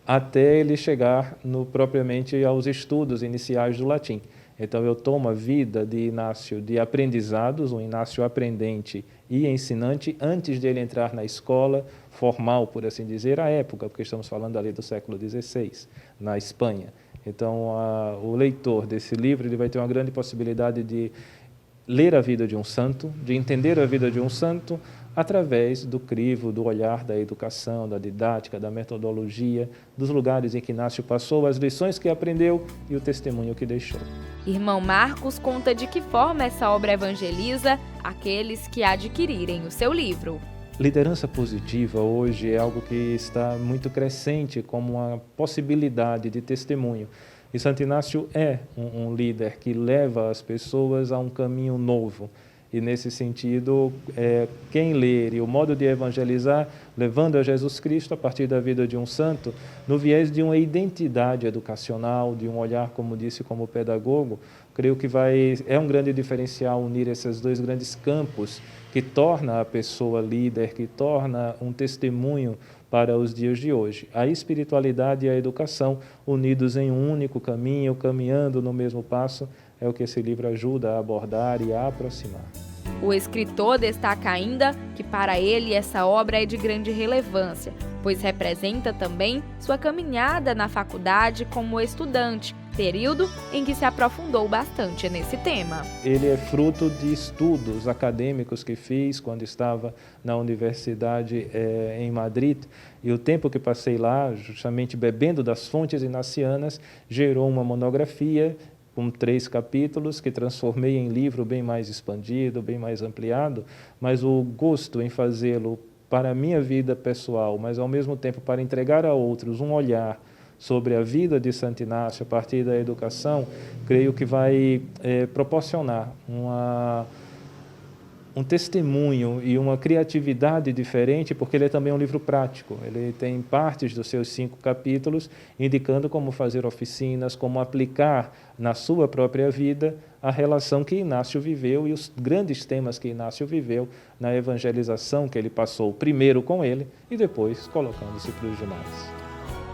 até ele chegar propriamente aos estudos iniciais do latim. Então, eu tomo a vida de Inácio de aprendizados, um Inácio aprendente e ensinante, antes de ele entrar na escola formal, por assim dizer, à época, porque estamos falando ali do século XVI, na Espanha. Então, o leitor desse livro ele vai ter uma grande possibilidade de ler a vida de um santo, de entender a vida de um santo, através do crivo, do olhar da educação, da didática, da metodologia, dos lugares em que Inácio passou, as lições que aprendeu e o testemunho que deixou. Irmão Marcos conta de que forma essa obra evangeliza aqueles que adquirirem o seu livro. Liderança positiva hoje é algo que está muito crescente como uma possibilidade de testemunho. E Santo Inácio é um líder que leva as pessoas a um caminho novo. E, nesse sentido, quem ler e o modo de evangelizar, levando a Jesus Cristo a partir da vida de um santo, no viés de uma identidade educacional, de um olhar, como disse, como pedagogo, creio que é um grande diferencial unir esses dois grandes campos que torna a pessoa líder, que torna um testemunho para os dias de hoje. A espiritualidade e a educação unidos em um único caminho, caminhando no mesmo passo, é o que esse livro ajuda a abordar e a aproximar. O escritor destaca ainda que para ele essa obra é de grande relevância, pois representa também sua caminhada na faculdade como estudante, período em que se aprofundou bastante nesse tema. Ele é fruto de estudos acadêmicos que fiz quando estava na universidade em Madrid, e o tempo que passei lá, justamente bebendo das fontes inacianas, gerou uma monografia com 3 capítulos que transformei em livro bem mais expandido, bem mais ampliado, mas o gosto em fazê-lo para a minha vida pessoal, mas ao mesmo tempo para entregar a outros um olhar sobre a vida de Santo Inácio a partir da educação, creio que vai proporcionar um testemunho e uma criatividade diferente, porque ele é também um livro prático. Ele tem partes dos seus 5 capítulos indicando como fazer oficinas, como aplicar na sua própria vida a relação que Inácio viveu e os grandes temas que Inácio viveu na evangelização que ele passou primeiro com ele e depois colocando-se para os demais.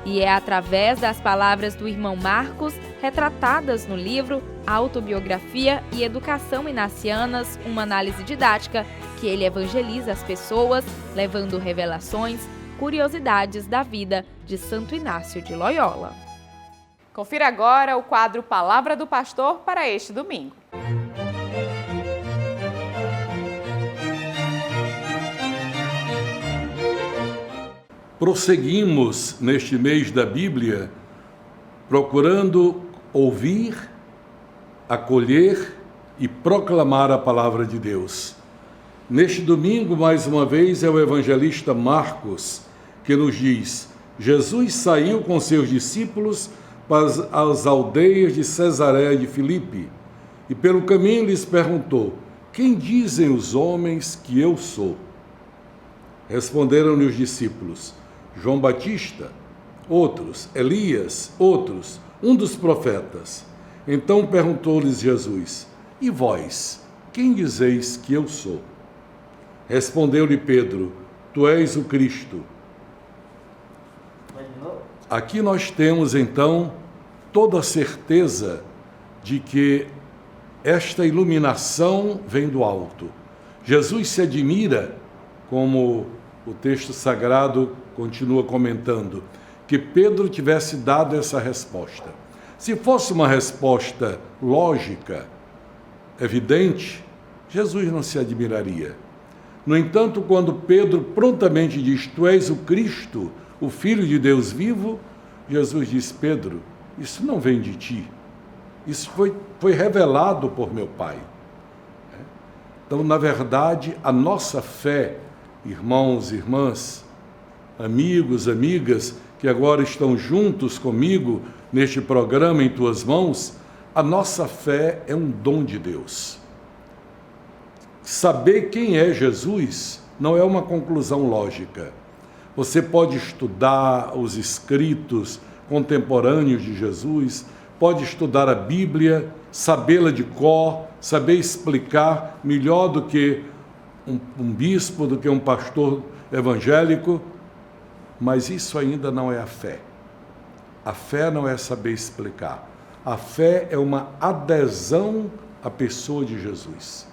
E é através das palavras do irmão Marcos, retratadas no livro Autobiografia e Educação Inacianas, uma análise didática, que ele evangeliza as pessoas, levando revelações, curiosidades da vida de Santo Inácio de Loyola. Confira agora o quadro Palavra do Pastor para este domingo. Prosseguimos neste mês da Bíblia, procurando ouvir, acolher e proclamar a palavra de Deus. Neste domingo, mais uma vez, é o evangelista Marcos que nos diz: Jesus saiu com seus discípulos para as aldeias de Cesareia de Filipe e pelo caminho lhes perguntou: quem dizem os homens que eu sou? Responderam-lhe os discípulos: João Batista, outros, Elias, outros, um dos profetas. Então perguntou-lhes Jesus: e vós, quem dizeis que eu sou? Respondeu-lhe Pedro: tu és o Cristo. Aqui nós temos então toda a certeza de que esta iluminação vem do alto. Jesus se admira, como o texto sagrado continua comentando, que Pedro tivesse dado essa resposta. Se fosse uma resposta lógica, evidente, Jesus não se admiraria. No entanto, quando Pedro prontamente diz: tu és o Cristo, o Filho de Deus vivo, Jesus diz: Pedro, isso não vem de ti, isso foi revelado por meu Pai. Então, na verdade, a nossa fé, irmãos e irmãs, amigos, amigas, que agora estão juntos comigo neste programa Em Tuas Mãos, a nossa fé é um dom de Deus. Saber quem é Jesus não é uma conclusão lógica. Você pode estudar os escritos contemporâneos de Jesus, pode estudar a Bíblia, sabê-la de cor, saber explicar melhor do que um bispo, do que um pastor evangélico, mas isso ainda não é a fé. A fé não é saber explicar. A fé é uma adesão à pessoa de Jesus.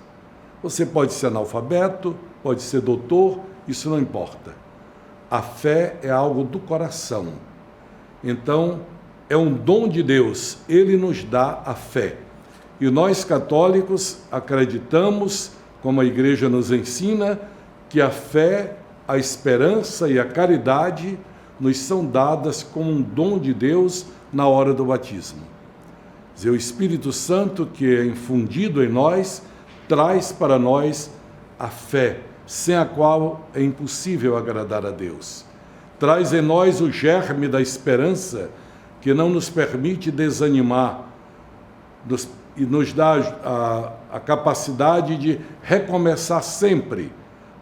Você pode ser analfabeto, pode ser doutor, isso não importa. A fé é algo do coração. Então, é um dom de Deus, Ele nos dá a fé. E nós católicos acreditamos, como a Igreja nos ensina, que a fé, a esperança e a caridade nos são dadas como um dom de Deus na hora do batismo. O Espírito Santo, que é infundido em nós, traz para nós a fé, sem a qual é impossível agradar a Deus. Traz em nós o germe da esperança, que não nos permite desanimar e nos dá a capacidade de recomeçar sempre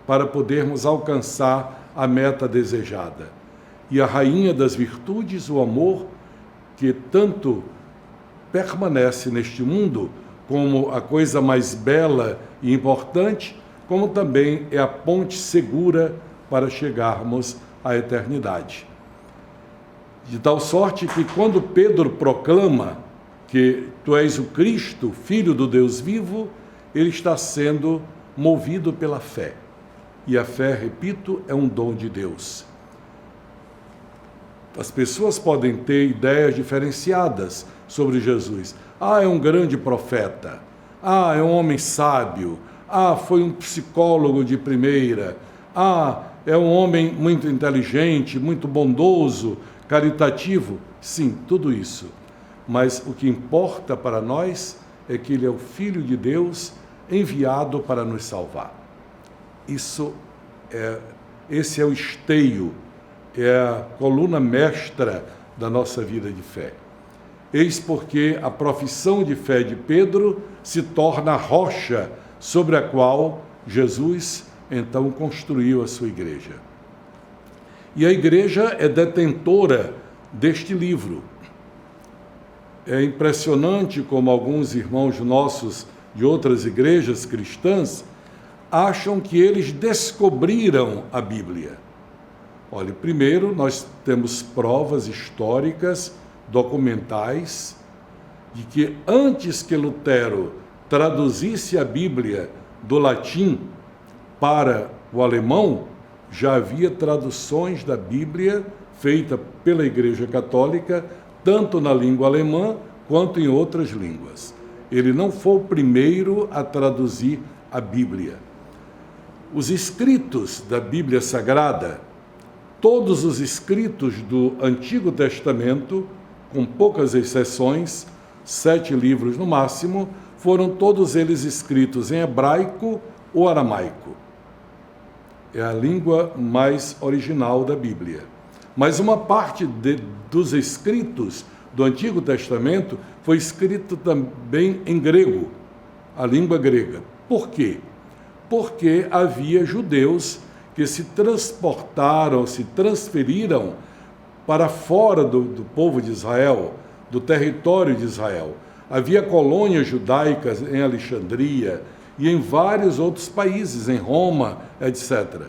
para podermos alcançar a meta desejada. E a rainha das virtudes, o amor, que tanto permanece neste mundo como a coisa mais bela e importante, como também é a ponte segura para chegarmos à eternidade. De tal sorte que quando Pedro proclama que tu és o Cristo, Filho do Deus vivo, ele está sendo movido pela fé. E a fé, repito, é um dom de Deus. As pessoas podem ter ideias diferenciadas sobre Jesus. É um grande profeta. É um homem sábio. Foi um psicólogo de primeira. É um homem muito inteligente, muito bondoso, caritativo. Sim, tudo isso. Mas o que importa para nós é que ele é o Filho de Deus enviado para nos salvar. Esse é o esteio, é a coluna mestra da nossa vida de fé. Eis porque a profissão de fé de Pedro se torna a rocha sobre a qual Jesus então construiu a sua igreja. E a igreja é detentora deste livro. É impressionante como alguns irmãos nossos de outras igrejas cristãs acham que eles descobriram a Bíblia. Olha, primeiro nós temos provas históricas, documentais, de que antes que Lutero traduzisse a Bíblia do latim para o alemão, já havia traduções da Bíblia feita pela Igreja Católica, tanto na língua alemã quanto em outras línguas. Ele não foi o primeiro a traduzir a Bíblia. Os escritos da Bíblia Sagrada, todos os escritos do Antigo Testamento, com poucas exceções, 7 livros no máximo, foram todos eles escritos em hebraico ou aramaico. É a língua mais original da Bíblia. Mas uma parte dos escritos do Antigo Testamento foi escrito também em grego, a língua grega. Por quê? Porque havia judeus que se transportaram, se transferiram para fora do povo de Israel, do território de Israel. Havia colônias judaicas em Alexandria e em vários outros países, em Roma, etc.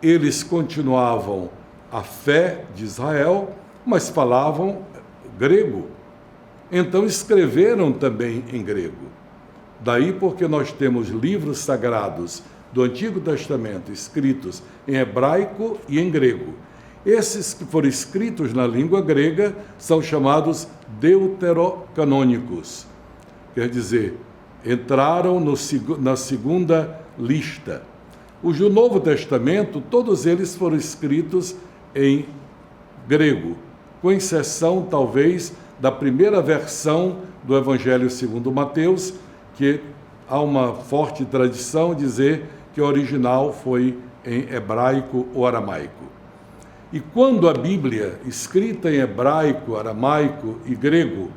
Eles continuavam a fé de Israel, mas falavam grego. Então escreveram também em grego. Daí porque nós temos livros sagrados do Antigo Testamento escritos em hebraico e em grego. Esses que foram escritos na língua grega são chamados deuterocanônicos. Quer dizer, entraram na segunda lista. Os do Novo Testamento, todos eles foram escritos em grego, com exceção, talvez, da primeira versão do Evangelho segundo Mateus, que há uma forte tradição dizer que o original foi em hebraico ou aramaico. E quando a Bíblia, escrita em hebraico, aramaico e grego,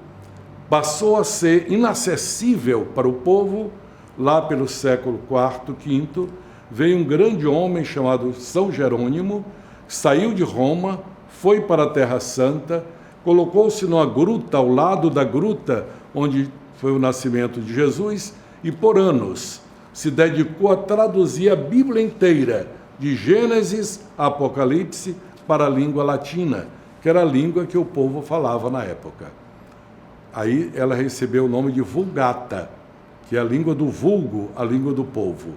passou a ser inacessível para o povo, lá pelo século IV, V, veio um grande homem chamado São Jerônimo, saiu de Roma, foi para a Terra Santa, colocou-se numa gruta, ao lado da gruta onde foi o nascimento de Jesus, e por anos se dedicou a traduzir a Bíblia inteira, de Gênesis a Apocalipse, para a língua latina, que era a língua que o povo falava na época. Aí ela recebeu o nome de Vulgata, que é a língua do vulgo, a língua do povo.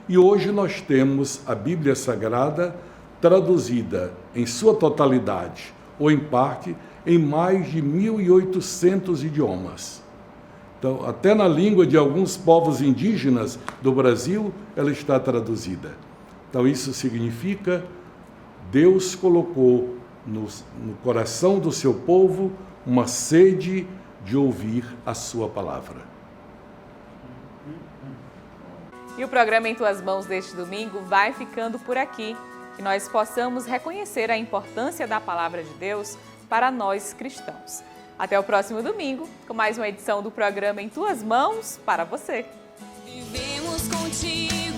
E hoje nós temos a Bíblia Sagrada traduzida em sua totalidade, ou em parte, em mais de 1.800 idiomas. Então, até na língua de alguns povos indígenas do Brasil, ela está traduzida. Então, isso significa Deus colocou no coração do seu povo uma sede de ouvir a sua palavra. E o programa Em Tuas Mãos deste domingo vai ficando por aqui. Que nós possamos reconhecer a importância da palavra de Deus para nós cristãos. Até o próximo domingo, com mais uma edição do programa Em Tuas Mãos para você. Vivemos contigo.